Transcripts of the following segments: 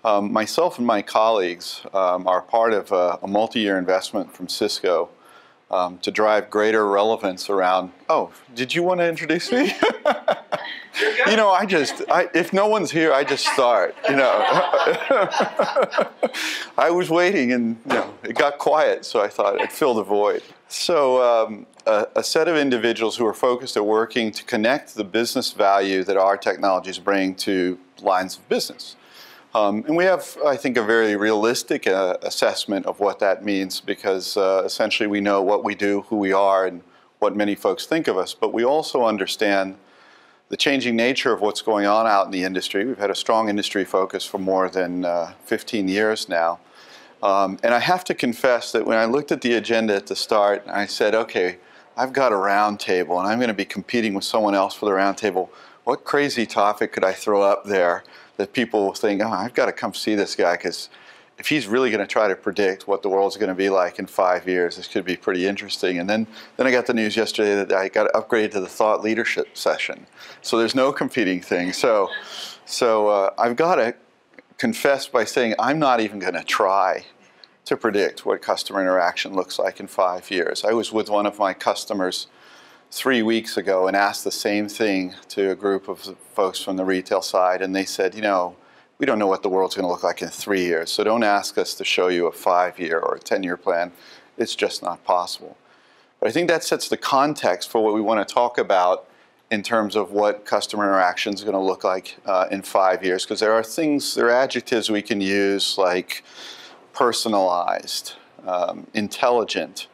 Myself and my colleagues are part of a multi-year investment from Cisco to drive greater relevance around, oh, did you want to introduce me? You know, if no one's here, I just start, you know. I was waiting and, you know, it got quiet, so I thought I'd fill the void. So a set of individuals who are focused at working to connect the business value that our technologies bring to lines of business. And we have, I think, a very realistic assessment of what that means because essentially we know what we do, who we are, and what many folks think of us. But we also understand the changing nature of what's going on out in the industry. We've had a strong industry focus for more than 15 years now. And I have to confess that when I looked at the agenda at the start, I said, okay, I've got a round table and I'm going to be competing with someone else for the round table. What crazy topic could I throw up there that people will think, oh, I've got to come see this guy because if he's really going to try to predict what the world's going to be like in 5 years, this could be pretty interesting. And then I got the news yesterday that I got upgraded to the thought leadership session. So there's no competing thing. So I've got to confess by saying I'm not even going to try to predict what customer interaction looks like in 5 years. I was with one of my customers 3 weeks ago and asked the same thing to a group of folks from the retail side, and they said, you know, we don't know what the world's going to look like in 3 years, so don't ask us to show you a 5-year or a 10-year plan. It's just not possible. But I think that sets the context for what we want to talk about in terms of what customer interaction is going to look like in 5 years, because there are adjectives we can use like personalized, intelligent,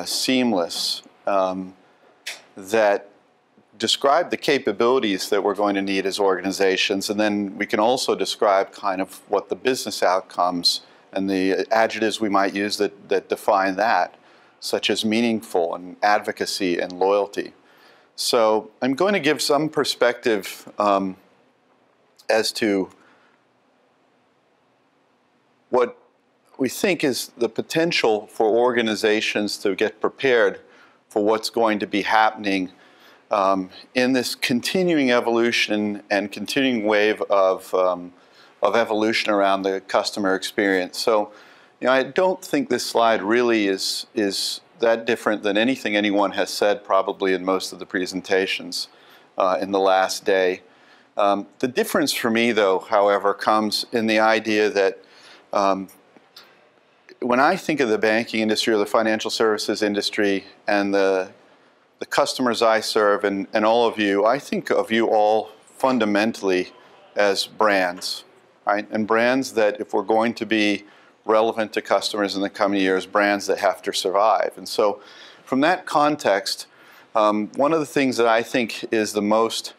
seamless, that describe the capabilities that we're going to need as organizations, and then we can also describe kind of what the business outcomes and the adjectives we might use that define that, such as meaningful and advocacy and loyalty. So I'm going to give some perspective as to what we think is the potential for organizations to get prepared for what's going to be happening in this continuing evolution and continuing wave of evolution around the customer experience. So, you know, I don't think this slide really is that different than anything anyone has said probably in most of the presentations in the last day. The difference for me, though, however, comes in the idea that when I think of the banking industry or the financial services industry and the customers I serve and all of you, I think of you all fundamentally as brands, right? And brands that, if we're going to be relevant to customers in the coming years, brands that have to survive. And so from that context, one of the things that I think is the most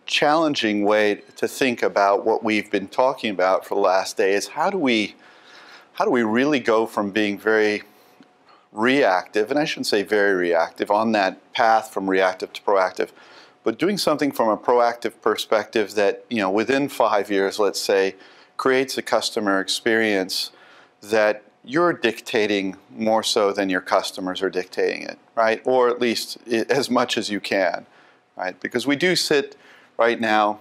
challenging way to think about what we've been talking about for the last day is how do we really go from being very reactive, and I shouldn't say very reactive, on that path from reactive to proactive, but doing something from a proactive perspective that, you know, within 5 years, let's say, creates a customer experience that you're dictating more so than your customers are dictating it, right? Or at least as much as you can, right? Because we do sit right now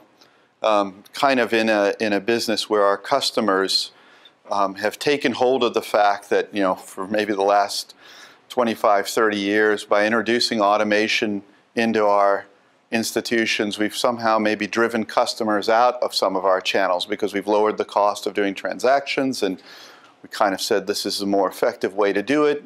kind of in a business where our customers have taken hold of the fact that, you know, for maybe the last 25, 30 years, by introducing automation into our institutions, we've somehow maybe driven customers out of some of our channels because we've lowered the cost of doing transactions, and we kind of said this is a more effective way to do it.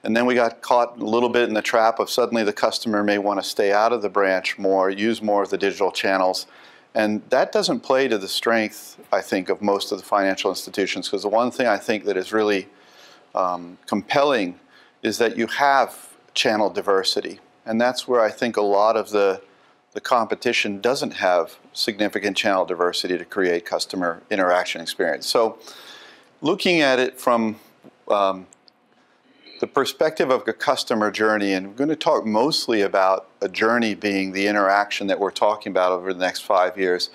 And then we got caught a little bit in the trap of suddenly the customer may want to stay out of the branch more, use more of the digital channels. And that doesn't play to the strength, I think, of most of the financial institutions, because the one thing I think that is really compelling is that you have channel diversity. And that's where I think a lot of the competition doesn't have significant channel diversity to create customer interaction experience. So looking at it from the perspective of a customer journey, and we're going to talk mostly about a journey being the interaction that we're talking about over the next 5 years.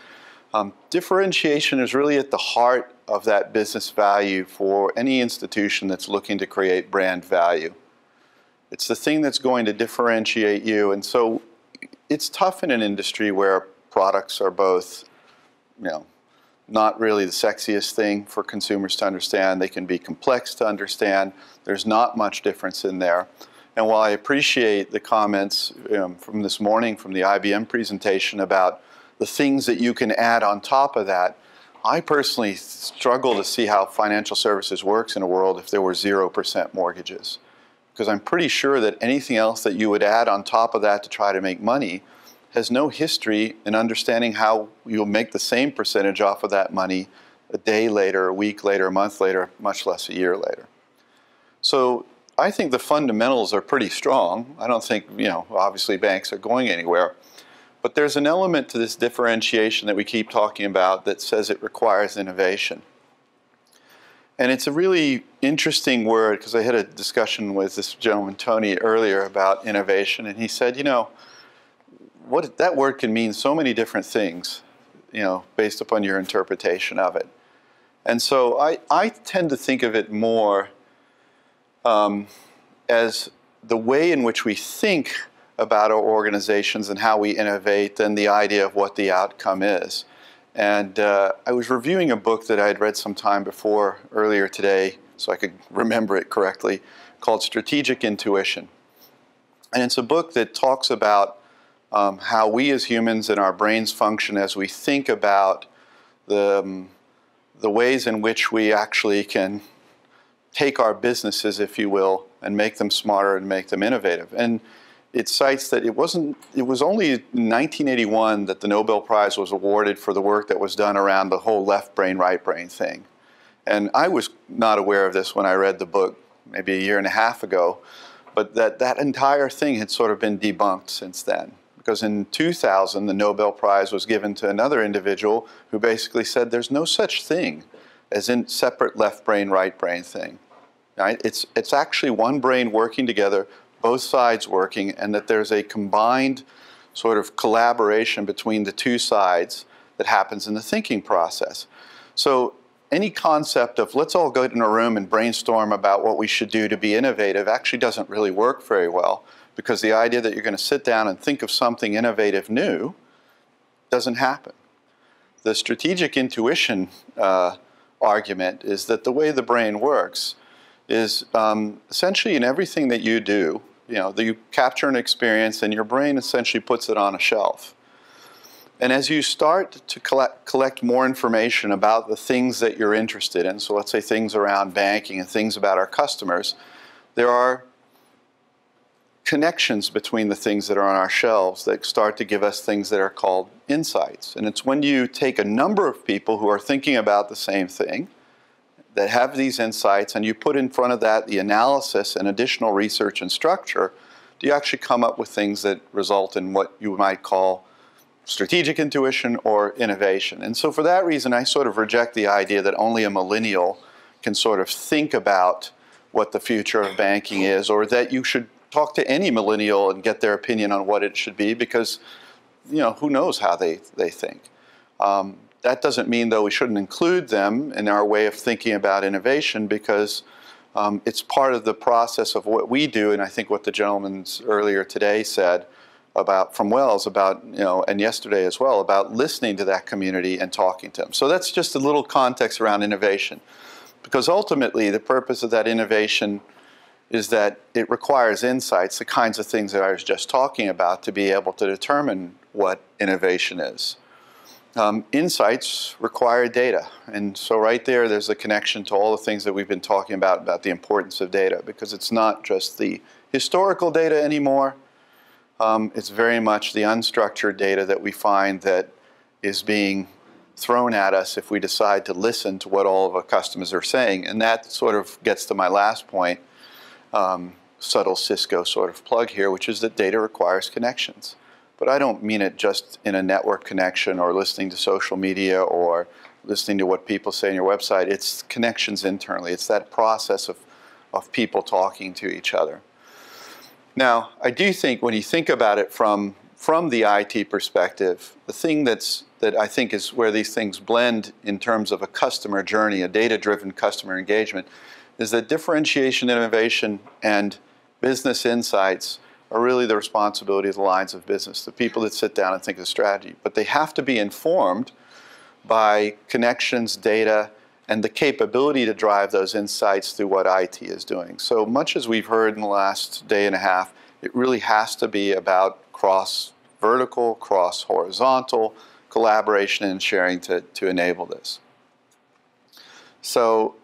Differentiation is really at the heart of that business value for any institution that's looking to create brand value. It's the thing that's going to differentiate you, and so it's tough in an industry where products are both, you know, not really the sexiest thing for consumers to understand. They can be complex to understand. There's not much difference in there. And while I appreciate the comments from this morning from the IBM presentation about the things that you can add on top of that, I personally struggle to see how financial services works in a world if there were 0% mortgages. Because I'm pretty sure that anything else that you would add on top of that to try to make money has no history in understanding how you'll make the same percentage off of that money a day later, a week later, a month later, much less a year later. So I think the fundamentals are pretty strong. I don't think, obviously banks are going anywhere. But there's an element to this differentiation that we keep talking about that says it requires innovation. And it's a really interesting word, because I had a discussion with this gentleman, Tony, earlier about innovation, and he said, that word can mean so many different things, based upon your interpretation of it. And so I tend to think of it more as the way in which we think about our organizations and how we innovate than the idea of what the outcome is. And I was reviewing a book that I had read some time before earlier today, so I could remember it correctly, called Strategic Intuition. And it's a book that talks about how we as humans and our brains function as we think about the ways in which we actually can take our businesses, if you will, and make them smarter and make them innovative. And it cites that it was only in 1981 that the Nobel Prize was awarded for the work that was done around the whole left brain, right brain thing. And I was not aware of this when I read the book maybe a year and a half ago, but that entire thing had sort of been debunked since then. Because in 2000, the Nobel Prize was given to another individual who basically said there's no such thing as a separate left brain, right brain thing. Right? It's actually one brain working together, both sides working, and that there's a combined sort of collaboration between the two sides that happens in the thinking process. So any concept of let's all go in a room and brainstorm about what we should do to be innovative actually doesn't really work very well, because the idea that you're going to sit down and think of something innovative new doesn't happen. The strategic intuition argument is that the way the brain works is essentially in everything that you do, you capture an experience and your brain essentially puts it on a shelf. And as you start to collect more information about the things that you're interested in, so let's say things around banking and things about our customers, there are connections between the things that are on our shelves that start to give us things that are called insights. And it's when you take a number of people who are thinking about the same thing, that have these insights, and you put in front of that the analysis and additional research and structure, do you actually come up with things that result in what you might call strategic intuition or innovation. And so for that reason, I sort of reject the idea that only a millennial can sort of think about what the future of banking is, or that you should talk to any millennial and get their opinion on what it should be, because who knows how they think. That doesn't mean, though, we shouldn't include them in our way of thinking about innovation, because it's part of the process of what we do, and I think what the gentleman earlier today said from Wells about, and yesterday as well, about listening to that community and talking to them. So that's just a little context around innovation, because ultimately the purpose of that innovation is that it requires insights, the kinds of things that I was just talking about, to be able to determine what innovation is. Insights require data, and so right there's a connection to all the things that we've been talking about the importance of data, because it's not just the historical data anymore, it's very much the unstructured data that we find that is being thrown at us if we decide to listen to what all of our customers are saying. And that sort of gets to my last point, subtle Cisco sort of plug here, which is that data requires connections. But I don't mean it just in a network connection or listening to social media or listening to what people say on your website. It's connections internally. It's that process of people talking to each other. Now, I do think when you think about it from the IT perspective, the thing that I think is where these things blend in terms of a customer journey, a data-driven customer engagement, is that differentiation, innovation, and business insights are really the responsibility of the lines of business, the people that sit down and think of strategy. But they have to be informed by connections, data, and the capability to drive those insights through what IT is doing. So much as we've heard in the last day and a half, it really has to be about cross-vertical, cross-horizontal collaboration and sharing to enable this. So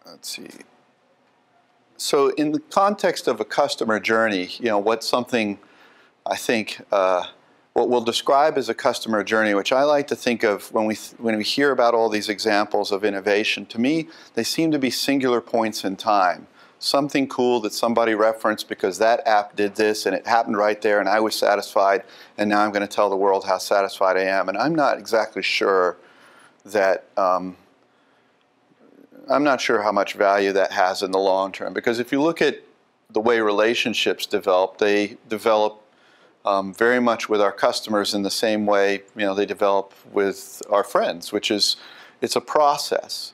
let's see. So in the context of a customer journey, what's something I think what we'll describe as a customer journey, which I like to think of when we hear about all these examples of innovation, to me, they seem to be singular points in time. Something cool that somebody referenced because that app did this and it happened right there and I was satisfied, and now I'm going to tell the world how satisfied I am. And I'm not exactly sure that, I'm not sure how much value that has in the long term, because if you look at the way relationships develop, they develop very much with our customers in the same way they develop with our friends, which is it's a process.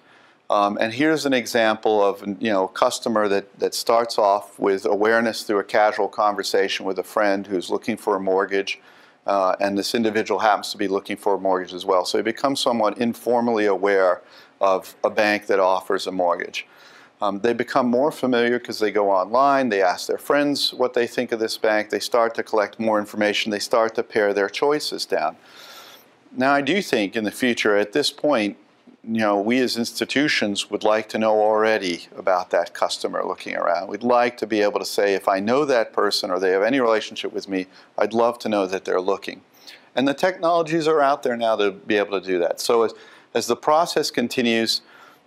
And here's an example of a customer that starts off with awareness through a casual conversation with a friend who's looking for a mortgage, and this individual happens to be looking for a mortgage as well. So he becomes somewhat informally aware of a bank that offers a mortgage. They become more familiar because they go online, they ask their friends what they think of this bank, they start to collect more information, they start to pare their choices down. Now I do think in the future, at this point, we as institutions would like to know already about that customer looking around. We'd like to be able to say, if I know that person or they have any relationship with me, I'd love to know that they're looking. And the technologies are out there now to be able to do that. So as the process continues,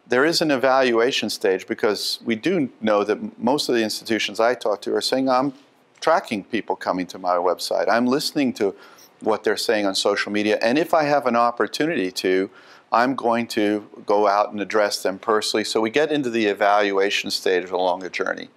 there is an evaluation stage, because we do know that most of the institutions I talk to are saying, I'm tracking people coming to my website. I'm listening to what they're saying on social media. And if I have an opportunity to, I'm going to go out and address them personally. So we get into the evaluation stage along the journey,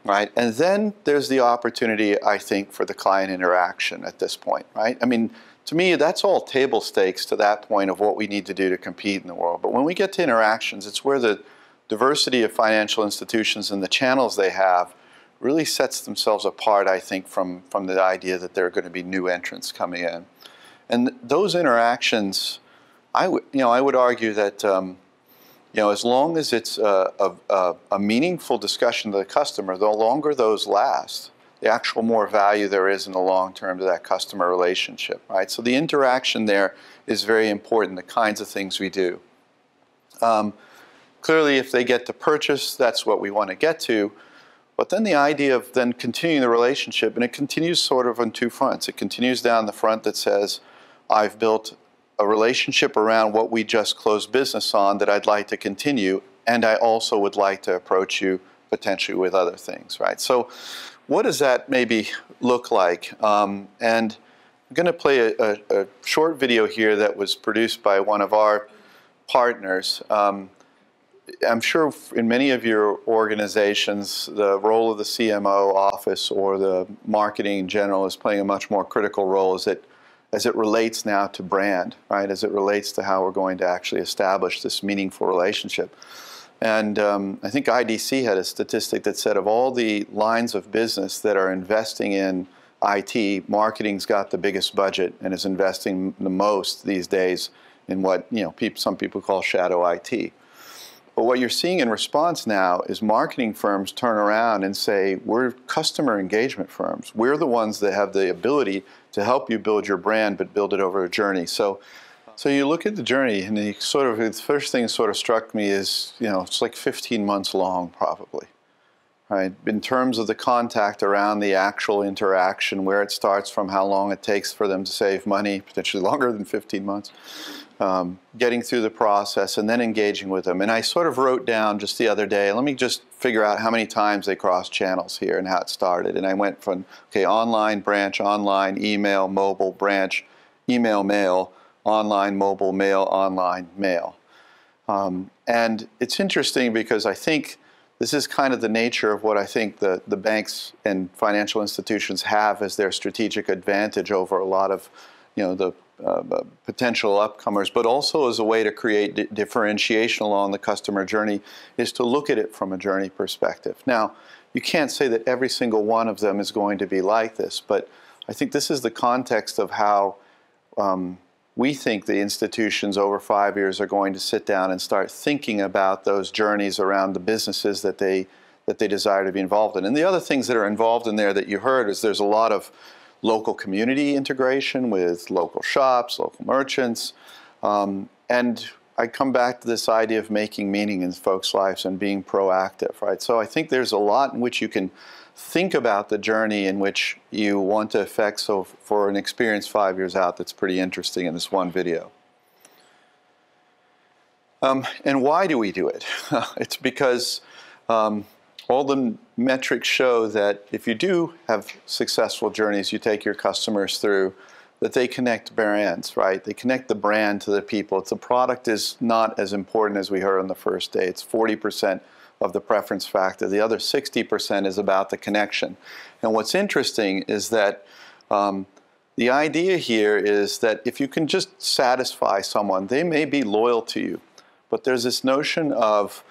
right? And then there's the opportunity, I think, for the client interaction at this point, right? I mean, to me, that's all table stakes to that point of what we need to do to compete in the world. But when we get to interactions, it's where the diversity of financial institutions and the channels they have really sets themselves apart, I think, from the idea that there are going to be new entrants coming in. And those interactions, I would argue that as long as it's a meaningful discussion to the customer, the longer those last, the actual more value there is in the long term to that customer relationship, right? So the interaction there is very important, the kinds of things we do. Clearly, if they get to purchase, that's what we want to get to. But then the idea of then continuing the relationship, and it continues sort of on two fronts. It continues down the front that says, I've built a relationship around what we just closed business on that I'd like to continue, and I also would like to approach you potentially with other things, right? So what does that maybe look like? And I'm going to play a short video here that was produced by one of our partners. I'm sure in many of your organizations, the role of the CMO office or the marketing in general is playing a much more critical role as it relates now to brand, right? As it relates to how we're going to actually establish this meaningful relationship. And I think IDC had a statistic that said of all the lines of business that are investing in IT, marketing's got the biggest budget and is investing the most these days in what some people call shadow IT. But what you're seeing in response now is marketing firms turn around and say, we're customer engagement firms. We're the ones that have the ability to help you build your brand, but build it over a journey. So you look at the journey, and the first thing that sort of struck me is, it's like 15 months long, probably, right? In terms of the contact around the actual interaction, where it starts from, how long it takes for them to save money, potentially longer than 15 months, getting through the process, and then engaging with them. And I sort of wrote down just the other day, let me just figure out how many times they crossed channels here and how it started. And I went from, okay, online, branch, online, email, mobile, branch, email, mail, online, mobile, mail, online, mail. And it's interesting because I think this is kind of the nature of what I think the banks and financial institutions have as their strategic advantage over a lot of the potential upcomers, but also as a way to create differentiation along the customer journey, is to look at it from a journey perspective. Now, you can't say that every single one of them is going to be like this, but I think this is the context of how we think the institutions over 5 years are going to sit down and start thinking about those journeys around the businesses that they desire to be involved in. And the other things that are involved in there that you heard is there's a lot of local community integration with local shops, local merchants, and I come back to this idea of making meaning in folks' lives and being proactive, right? So I think there's a lot in which you can think about the journey in which you want to affect, so for an experience 5 years out, that's pretty interesting in this one video. And why do we do it? It's because all the metrics show that if you do have successful journeys you take your customers through, that they connect brands, right? They connect the brand to the people. The product is not as important as we heard on the first day. It's 40% of the preference factor. The other 60% is about the connection. And what's interesting is that the idea here is that if you can just satisfy someone, they may be loyal to you. But there's this notion of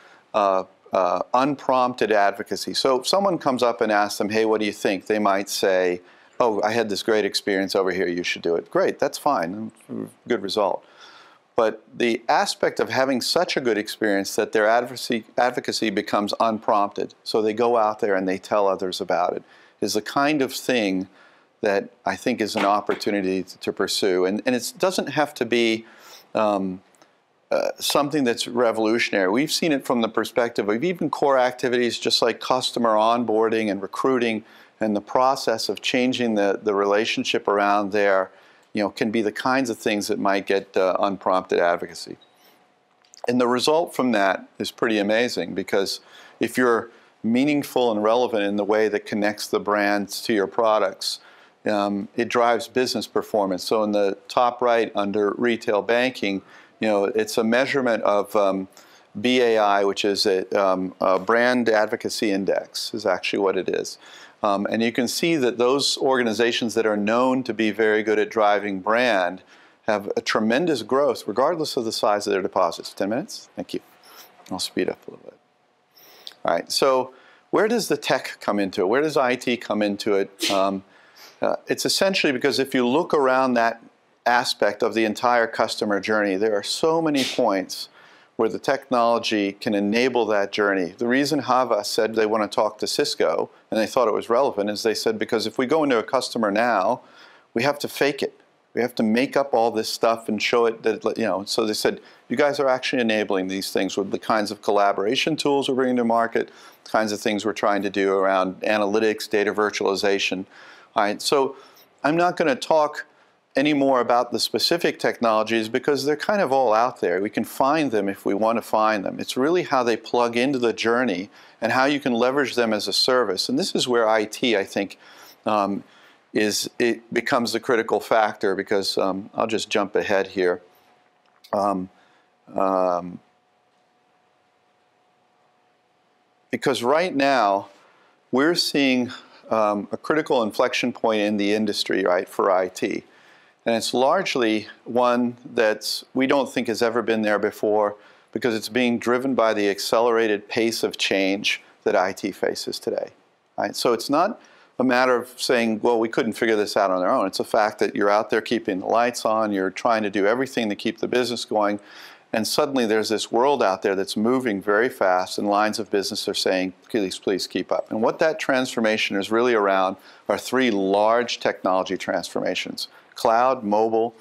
unprompted advocacy. So if someone comes up and asks them, hey, what do you think? They might say, oh, I had this great experience over here, you should do it. Great, that's fine, good result. But the aspect of having such a good experience that their advocacy becomes unprompted, so they go out there and they tell others about it, is the kind of thing that I think is an opportunity to pursue. And it doesn't have to be something that's revolutionary. We've seen it from the perspective of even core activities just like customer onboarding and recruiting, and the process of changing the relationship around there, can be the kinds of things that might get unprompted advocacy. And the result from that is pretty amazing, because if you're meaningful and relevant in the way that connects the brands to your products, it drives business performance. So in the top right under retail banking, it's a measurement of BAI, which is a brand advocacy index, is actually what it is. And you can see that those organizations that are known to be very good at driving brand have a tremendous growth regardless of the size of their deposits. 10 minutes? Thank you. I'll speed up a little bit. All right, so where does the tech come into it? Where does IT come into it? It's essentially because if you look around that aspect of the entire customer journey, there are so many points where the technology can enable that journey. The reason Havas said they want to talk to Cisco, and they thought it was relevant, is they said, because if we go into a customer now, we have to fake it. We have to make up all this stuff and show it that, so they said, you guys are actually enabling these things with the kinds of collaboration tools we're bringing to market, the kinds of things we're trying to do around analytics, data virtualization. All right, so I'm not going to talk any more about the specific technologies because they're kind of all out there. We can find them if we want to find them. It's really how they plug into the journey and how you can leverage them as a service. And this is where IT, I think, it becomes the critical factor, because I'll just jump ahead here. Because right now, we're seeing a critical inflection point in the industry, right, for IT. And it's largely one that we don't think has ever been there before, because it's being driven by the accelerated pace of change that IT faces today. Right? So it's not a matter of saying, well, we couldn't figure this out on our own. It's a fact that you're out there keeping the lights on, you're trying to do everything to keep the business going, and suddenly there's this world out there that's moving very fast, and lines of business are saying, please keep up. And what that transformation is really around are three large technology transformations: cloud, mobile,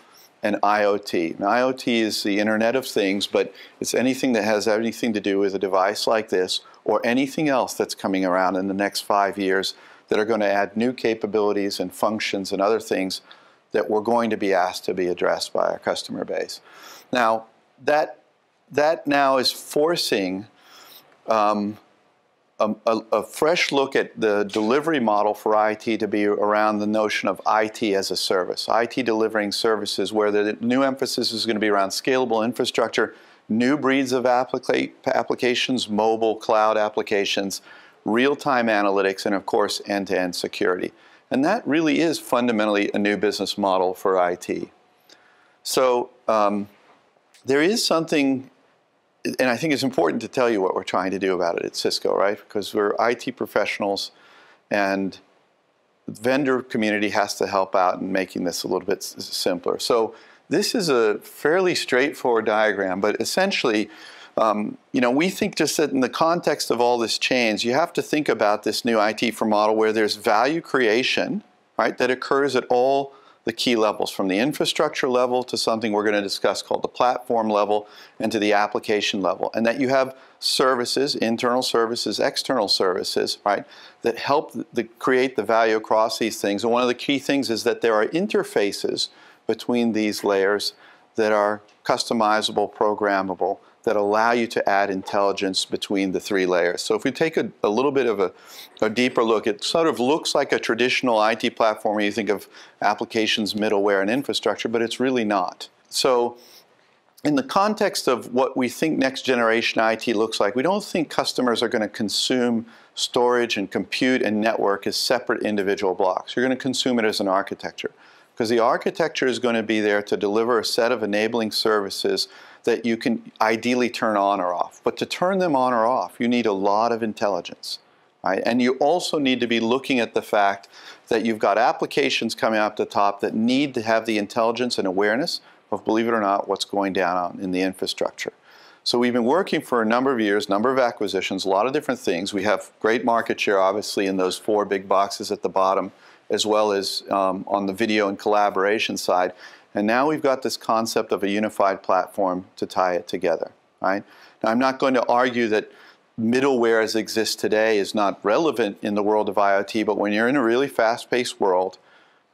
and IoT. Now, IoT is the Internet of Things, but it's anything that has anything to do with a device like this, or anything else that's coming around in the next 5 years that are going to add new capabilities and functions and other things that we're going to be asked to be addressed by our customer base. Now, that now is forcing a fresh look at the delivery model for IT to be around the notion of IT as a service. IT delivering services where the new emphasis is going to be around scalable infrastructure, new breeds of applications, mobile, cloud applications, real-time analytics, and of course end-to-end security. And that really is fundamentally a new business model for IT. So there is something, and I think it's important to tell you what we're trying to do about it at Cisco, right? Because we're IT professionals, and the vendor community has to help out in making this a little bit simpler. So this is a fairly straightforward diagram, but essentially, we think just that in the context of all this change, you have to think about this new IT for model where there's value creation, right, that occurs at all the key levels, from the infrastructure level to something we're going to discuss called the platform level, and to the application level. And that you have services, internal services, external services, right, that help create the value across these things. And one of the key things is that there are interfaces between these layers that are customizable, programmable, that allow you to add intelligence between the three layers. So if we take a little bit of a deeper look, it sort of looks like a traditional IT platform where you think of applications, middleware, and infrastructure, but it's really not. So in the context of what we think next generation IT looks like, we don't think customers are going to consume storage and compute and network as separate individual blocks. You're going to consume it as an architecture, because the architecture is going to be there to deliver a set of enabling services that you can ideally turn on or off. But to turn them on or off, you need a lot of intelligence, right? And you also need to be looking at the fact that you've got applications coming up the top that need to have the intelligence and awareness of, believe it or not, what's going down in the infrastructure. So we've been working for a number of years, number of acquisitions, a lot of different things. We have great market share, obviously, in those 4 big boxes at the bottom, as well as on the video and collaboration side. And now we've got this concept of a unified platform to tie it together, right? Now, I'm not going to argue that middleware as it exists today is not relevant in the world of IoT, but when you're in a really fast-paced world,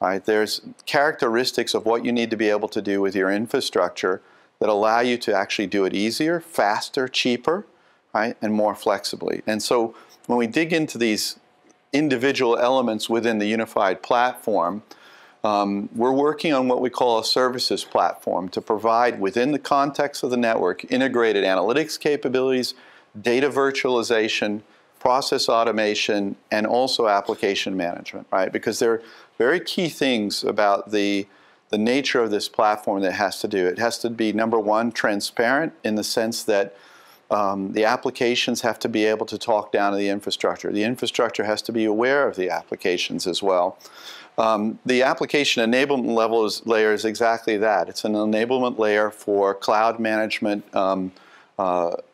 right, there's characteristics of what you need to be able to do with your infrastructure that allow you to actually do it easier, faster, cheaper, right, and more flexibly. And so when we dig into these individual elements within the unified platform, we're working on what we call a services platform to provide, within the context of the network, integrated analytics capabilities, data virtualization, process automation, and also application management, right? Because there are very key things about the nature of this platform that it has to do. It has to be, number one, transparent in the sense that the applications have to be able to talk down to the infrastructure. The infrastructure has to be aware of the applications as well. The application enablement layer is exactly that. It's an enablement layer for cloud management,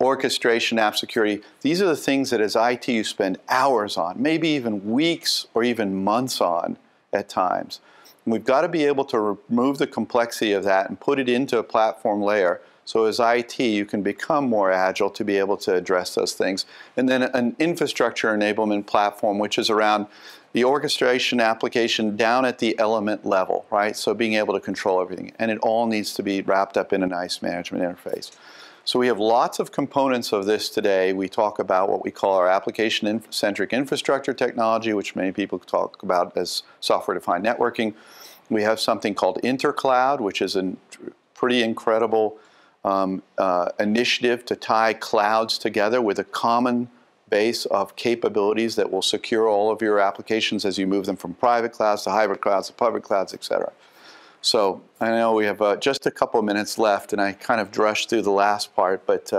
orchestration, app security. These are the things that as IT you spend hours on, maybe even weeks or even months on at times. And we've got to be able to remove the complexity of that and put it into a platform layer. So as IT, you can become more agile to be able to address those things. And then an infrastructure enablement platform, which is around the orchestration application down at the element level, right? So being able to control everything. And it all needs to be wrapped up in a nice management interface. So we have lots of components of this today. We talk about what we call our application-centric infrastructure technology, which many people talk about as software-defined networking. We have something called Intercloud, which is a pretty incredible initiative to tie clouds together with a common base of capabilities that will secure all of your applications as you move them from private clouds to hybrid clouds to public clouds, et cetera. So I know we have just a couple of minutes left, and I kind of rushed through the last part, but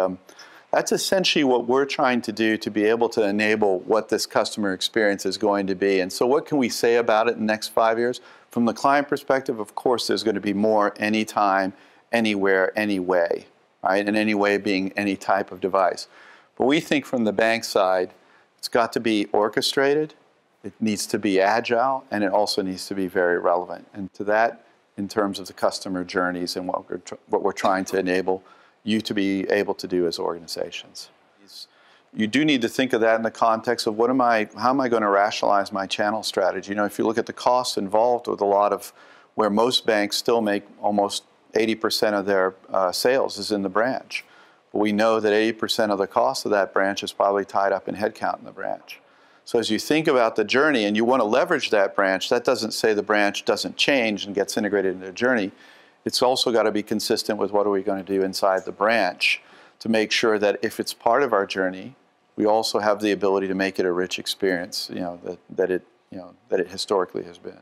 that's essentially what we're trying to do to be able to enable what this customer experience is going to be. And so what can we say about it in the next 5 years? From the client perspective, of course, there's going to be more anytime, anywhere, any way, right? And any way being any type of device. But we think from the bank side, it's got to be orchestrated, it needs to be agile, and it also needs to be very relevant. And to that, in terms of the customer journeys and what we're trying to enable you to be able to do as organizations. You do need to think of that in the context of how am I going to rationalize my channel strategy? You know, if you look at the costs involved with a lot of where most banks still make almost 80% of their sales is in the branch. But we know that 80% of the cost of that branch is probably tied up in headcount in the branch. So as you think about the journey and you want to leverage that branch, that doesn't say the branch doesn't change and gets integrated into the journey. It's also got to be consistent with what are we going to do inside the branch to make sure that if it's part of our journey, we also have the ability to make it a rich experience, that it historically has been.